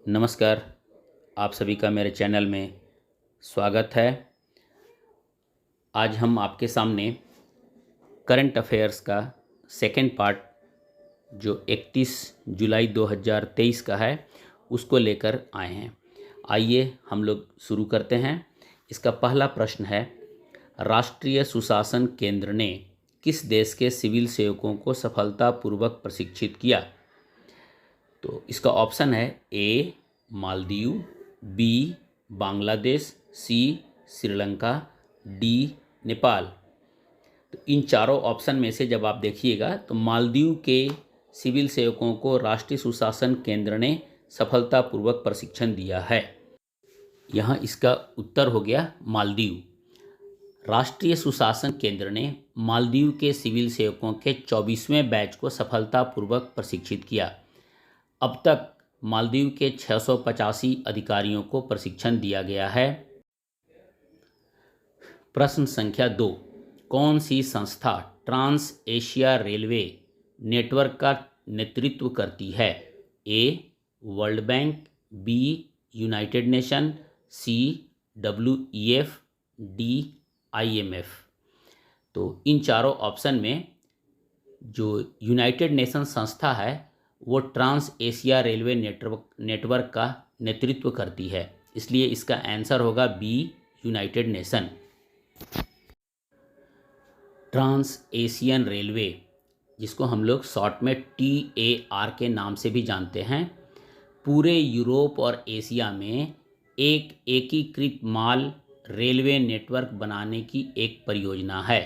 नमस्कार। आप सभी का मेरे चैनल में स्वागत है। आज हम आपके सामने करंट अफेयर्स का सेकेंड पार्ट जो 31 जुलाई 2023 का है उसको लेकर आए हैं। आइए हम लोग शुरू करते हैं। इसका पहला प्रश्न है, राष्ट्रीय सुशासन केंद्र ने किस देश के सिविल सेवकों को सफलतापूर्वक प्रशिक्षित किया? तो इसका ऑप्शन है ए मालदीव, बी बांग्लादेश, सी श्रीलंका, डी नेपाल। तो इन चारों ऑप्शन में से जब आप देखिएगा तो मालदीव के सिविल सेवकों को राष्ट्रीय सुशासन केंद्र ने सफलतापूर्वक प्रशिक्षण दिया है। यहाँ इसका उत्तर हो गया मालदीव। राष्ट्रीय सुशासन केंद्र ने मालदीव के सिविल सेवकों के 24वें बैच को सफलतापूर्वक प्रशिक्षित किया। अब तक मालदीव के 685 अधिकारियों को प्रशिक्षण दिया गया है। प्रश्न संख्या 2, कौन सी संस्था ट्रांस एशिया रेलवे नेटवर्क का नेतृत्व करती है? A World Bank, B United Nation, C WEF, D IMF। तो इन चारों ऑप्शन में जो यूनाइटेड नेशन संस्था है वो ट्रांस एशिया रेलवे नेटवर्क का नेतृत्व करती है, इसलिए इसका आंसर होगा B United Nation. Trans Asian railway, जिसको हम लोग शॉर्ट में TAR के नाम से भी जानते हैं, पूरे यूरोप और एशिया में एक एकीकृत माल रेलवे नेटवर्क बनाने की एक परियोजना है।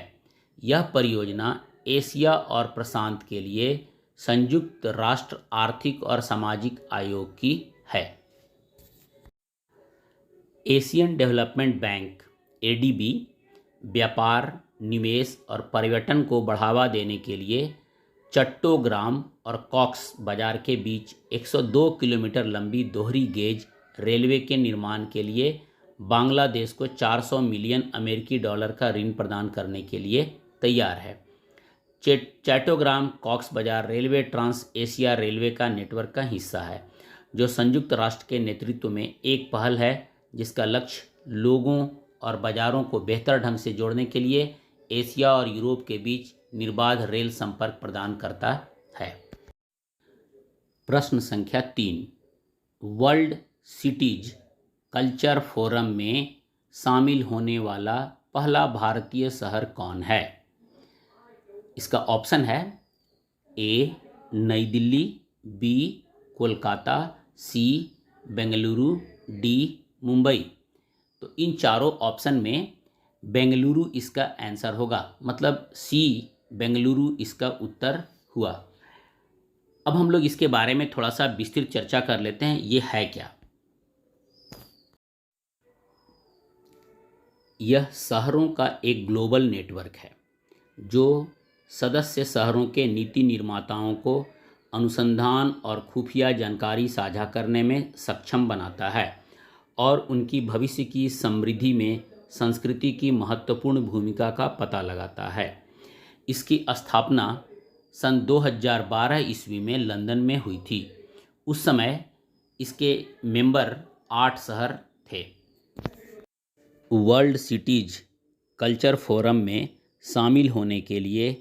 यह परियोजना एशिया और प्रशांत के लिए संयुक्त राष्ट्र आर्थिक और सामाजिक आयोग की है। एशियन डेवलपमेंट बैंक ADB व्यापार, निवेश और पर्यटन को बढ़ावा देने के लिए चट्टोग्राम और कॉक्स बाजार के बीच 102 किलोमीटर लंबी दोहरी गेज रेलवे के निर्माण के लिए बांग्लादेश को 400 मिलियन अमेरिकी डॉलर का ऋण प्रदान करने के लिए तैयार है। चट्टोग्राम कॉक्स बाजार रेलवे ट्रांस एशिया रेलवे का नेटवर्क का हिस्सा है, जो संयुक्त राष्ट्र के नेतृत्व में एक पहल है जिसका लक्ष्य लोगों और बाजारों को बेहतर ढंग से जोड़ने के लिए एशिया और यूरोप के बीच निर्बाध रेल संपर्क प्रदान करता है। प्रश्न संख्या 3, वर्ल्ड सिटीज कल्चर फोरम में शामिल होने वाला पहला भारतीय शहर कौन है? इसका ऑप्शन है ए नई दिल्ली, बी कोलकाता, सी बेंगलुरु, डी मुंबई। तो इन चारों ऑप्शन में बेंगलुरु इसका आंसर होगा, मतलब सी बेंगलुरु इसका उत्तर हुआ। अब हम लोग इसके बारे में थोड़ा सा विस्तृत चर्चा कर लेते हैं, ये है क्या। यह शहरों का एक ग्लोबल नेटवर्क है जो सदस्य शहरों के नीति निर्माताओं को अनुसंधान और खुफिया जानकारी साझा करने में सक्षम बनाता है और उनकी भविष्य की समृद्धि में संस्कृति की महत्वपूर्ण भूमिका का पता लगाता है। इसकी स्थापना सन 2012 ईस्वी में लंदन में हुई थी। उस समय इसके मेंबर 8 शहर थे। वर्ल्ड सिटीज कल्चर फोरम में शामिल होने के लिए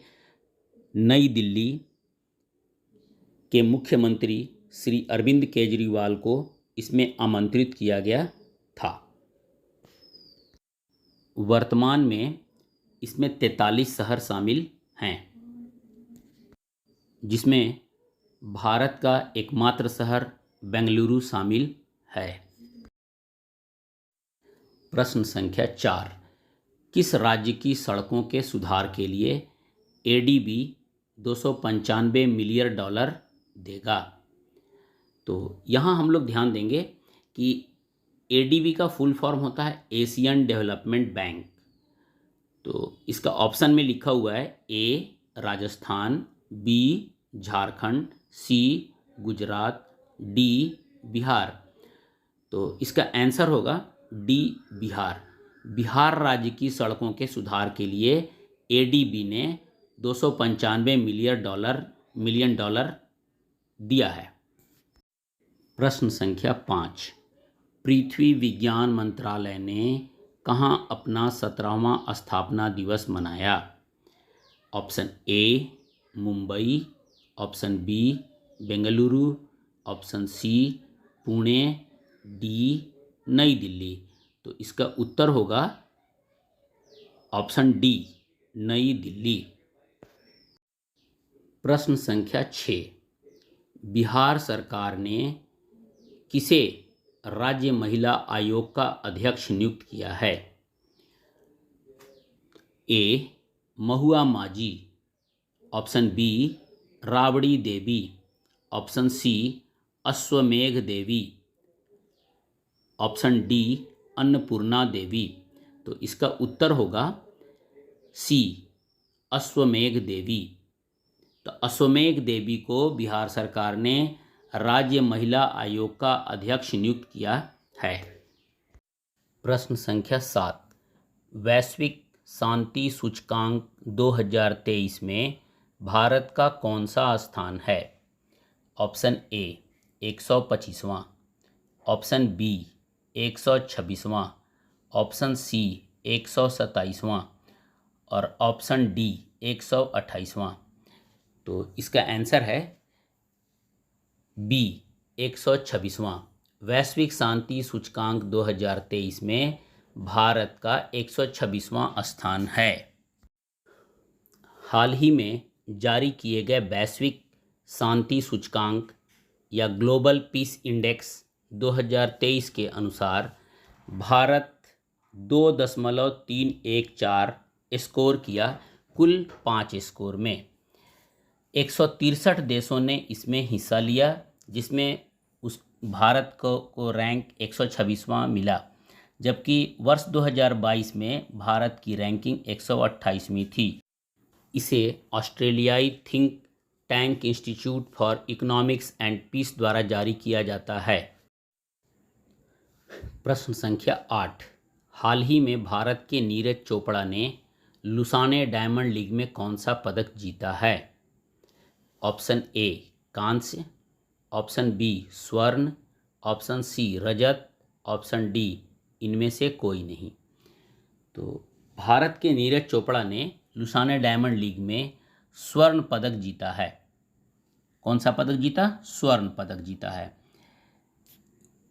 नई दिल्ली के मुख्यमंत्री श्री अरविंद केजरीवाल को इसमें आमंत्रित किया गया था। वर्तमान में इसमें 43 शहर शामिल हैं, जिसमें भारत का एकमात्र शहर बेंगलुरु शामिल है। प्रश्न संख्या 4, किस राज्य की सड़कों के सुधार के लिए ADB 295 मिलियन डॉलर देगा? तो यहाँ हम लोग ध्यान देंगे कि ADB का फुल फॉर्म होता है एशियन डेवलपमेंट बैंक। तो इसका ऑप्शन में लिखा हुआ है ए राजस्थान, बी झारखंड, सी गुजरात, डी बिहार। तो इसका आंसर होगा डी बिहार। बिहार राज्य की सड़कों के सुधार के लिए ADB ने 295 मिलियन डॉलर दिया है। प्रश्न संख्या 5, पृथ्वी विज्ञान मंत्रालय ने कहाँ अपना 17वां स्थापना दिवस मनाया? Option A Mumbai, option B Bengaluru, option C Pune, D New Delhi. तो इसका उत्तर होगा ऑप्शन डी नई दिल्ली। प्रश्न संख्या 6, बिहार सरकार ने किसे राज्य महिला आयोग का अध्यक्ष नियुक्त किया है? ए महुआ माझी, option B Rabri Devi, option C अश्वमेघ देवी, ऑप्शन डी अन्नपूर्णा देवी। तो इसका उत्तर होगा सी अश्वमेघ देवी। तो अश्वमेघ देवी को बिहार सरकार ने राज्य महिला आयोग का अध्यक्ष नियुक्त किया है। प्रश्न संख्या 7, वैश्विक शांति सूचकांक 2023 में भारत का कौन सा स्थान है? ऑप्शन ए 125वां, ऑप्शन बी 126वां, ऑप्शन सी 127वां और ऑप्शन डी 128वां। तो इसका आंसर है बी 126वां। वैश्विक शांति सूचकांक 2023 में भारत का 126वां स्थान है। हाल ही में जारी किए गए वैश्विक शांति सूचकांक या ग्लोबल पीस इंडेक्स 2023 के अनुसार भारत 2.314 स्कोर किया कुल 5 स्कोर में। 163 देशों ने इसमें हिस्सा लिया, जिसमें उस भारत को रैंक 126वां मिला, जबकि वर्ष 2022 में भारत की रैंकिंग 128वीं थी। इसे ऑस्ट्रेलियाई think tank institute for economics and peace द्वारा जारी किया जाता है। प्रश्न संख्या 8, हाल ही में भारत के नीरज चोपड़ा ने लुसाने डायमंड लीग में कौन सा पदक जीता है? ऑप्शन ए कांस्य, ऑप्शन बी स्वर्ण, ऑप्शन सी रजत, ऑप्शन डी इनमें से कोई नहीं। तो भारत के नीरज चोपड़ा ने लुसाने डायमंड लीग में स्वर्ण पदक जीता है। कौन सा पदक जीता? स्वर्ण पदक जीता है।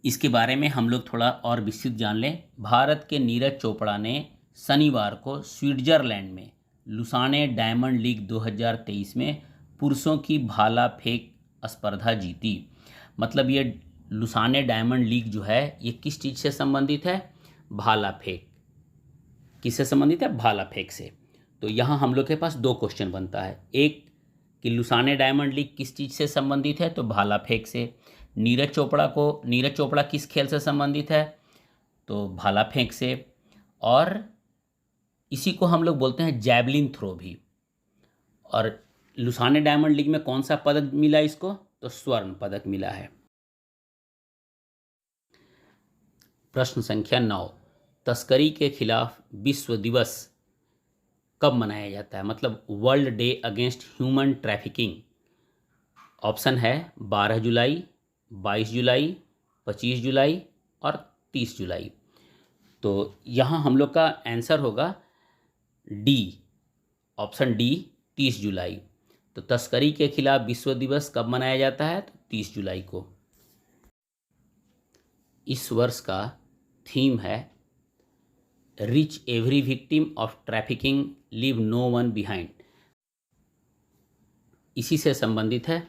इसके बारे में हम लोग थोड़ा और विस्तृत जान लें। भारत के नीरज चोपड़ा ने शनिवार को स्विट्जरलैंड में लुसाने डायमंड लीग 2023 में पुरुषों की भाला फेंक स्पर्धा जीती। मतलब ये लुसाने डायमंड लीग जो है ये किस चीज़ से संबंधित है? भाला फेंक। किससे संबंधित है? भाला फेंक से। तो यहाँ हम लोग के पास 2 क्वेश्चन बनता है। एक कि लुसाने डायमंड लीग किस चीज़ से संबंधित है? तो भाला फेंक से। नीरज चोपड़ा किस खेल से संबंधित है? तो भाला फेंक से। और इसी को हम लोग बोलते हैं जैवलिन थ्रो भी। और लुसाने डायमंड लीग में कौन सा पदक मिला इसको? तो स्वर्ण पदक मिला है। प्रश्न संख्या 9, तस्करी के खिलाफ विश्व दिवस कब मनाया जाता है? मतलब world day against human trafficking. Option है 12 जुलाई, 22 जुलाई, 25 जुलाई और 30 जुलाई। तो यहाँ हम लोग का आंसर होगा डी, ऑप्शन डी 30 जुलाई। तो तस्करी के खिलाफ विश्व दिवस कब मनाया जाता है? तो 30 जुलाई को। इस वर्ष का थीम है reach every victim of trafficking, leave no one behind. इसी से संबंधित है।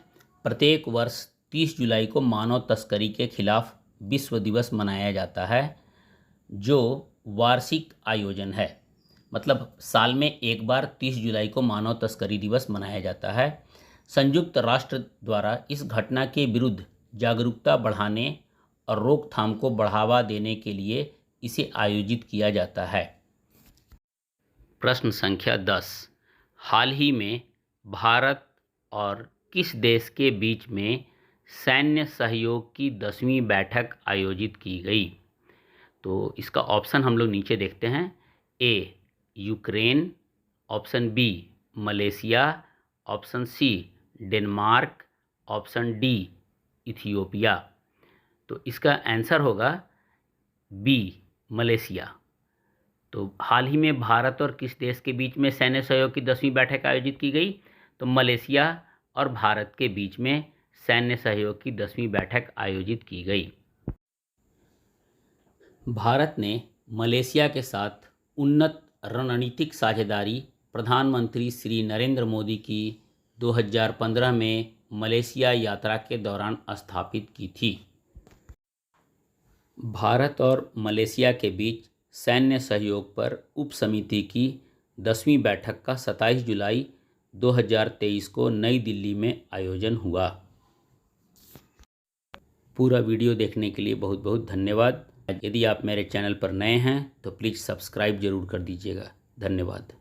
प्रत्येक वर्ष 30 जुलाई को मानव तस्करी के खिलाफ विश्व दिवस मनाया जाता है, जो वार्षिक आयोजन है। मतलब साल में एक बार 30 जुलाई को मानव तस्करी दिवस मनाया जाता है। संयुक्त राष्ट्र द्वारा इस घटना के विरुद्ध जागरूकता बढ़ाने और रोकथाम को बढ़ावा देने के लिए इसे आयोजित किया जाता है। प्रश्न संख्या 10, हाल ही में भारत और किस देश के बीच में सैन्य सहयोग की 10वीं बैठक आयोजित की गई? तो इसका ऑप्शन हम लोग नीचे देखते हैं। A Ukraine, option B Malaysia, option C Denmark, option D Ethiopia. तो इसका आंसर होगा बी, मलेशिया। तो हाल ही में भारत और किस देश के बीच में सैन्य सहयोग की 10वीं बैठक आयोजित की गई? तो मलेशिया और भारत के बीच में सैन्य सहयोग की 10वीं बैठक आयोजित की गई। भारत ने मलेशिया के साथ उन्नत रणनीतिक साझेदारी प्रधानमंत्री श्री नरेंद्र मोदी की 2015 में मलेशिया यात्रा के दौरान स्थापित की थी। भारत और मलेशिया के बीच सैन्य सहयोग पर उप समिति की 10वीं बैठक का 27 जुलाई 2023 को नई दिल्ली में आयोजन हुआ। पूरा वीडियो देखने के लिए बहुत बहुत धन्यवाद। यदि आप मेरे चैनल पर नए हैं तो प्लीज़ सब्सक्राइब जरूर कर दीजिएगा। धन्यवाद।